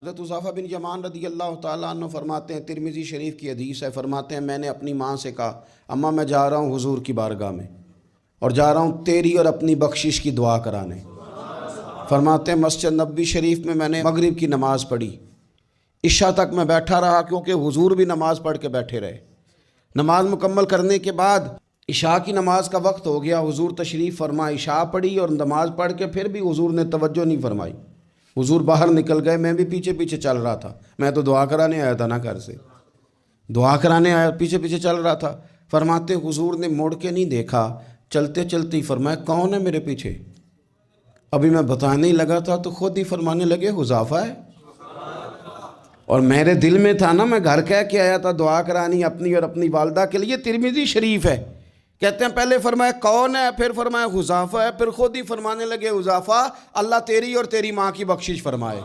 हज़रत हुज़ैफ़ा बिन यमान रज़ी अल्लाह ताला अन्हु फरमाते हैं, तिरमिज़ी शरीफ की हदीस है, फरमाते हैं मैंने अपनी माँ से कहा, अम्मा मैं जा रहा हूँ हुज़ूर की बारगाह में और जा रहा हूँ तेरी और अपनी बख्शिश की दुआ कराने। फरमाते हैं मस्जिद नबवी शरीफ में मैंने मगरिब की नमाज़ पढ़ी, इशा तक मैं बैठा रहा क्योंकि हुज़ूर भी नमाज़ पढ़ के बैठे रहे। नमाज मुकम्मल करने के बाद इशा की नमाज का वक्त हो गया, हुज़ूर तशरीफ़ फरमा, इशा पढ़ी और नमाज पढ़ के फिर भी हुज़ूर ने तवज्जो नहीं फरमाई। हुज़ूर बाहर निकल गए, मैं भी पीछे पीछे चल रहा था। मैं तो दुआ कराने आया था ना, घर से दुआ कराने आया, पीछे पीछे चल रहा था। फरमाते हुज़ूर ने मुड़ के नहीं देखा, चलते चलते ही फरमाया कौन है मेरे पीछे। अभी मैं बताने ही लगा था तो खुद ही फरमाने लगे हुज़ैफ़ा है। और मेरे दिल में था ना, मैं घर कह के आया था दुआ करानी अपनी और अपनी वालदा के लिए। तिरमिज़ी शरीफ है, कहते हैं पहले फरमाया कौन है, फिर फरमाया हुज़ैफ़ा है, फिर खुद ही फरमाने लगे हुज़ैफ़ा अल्लाह तेरी और तेरी माँ की बख्शिश फरमाए।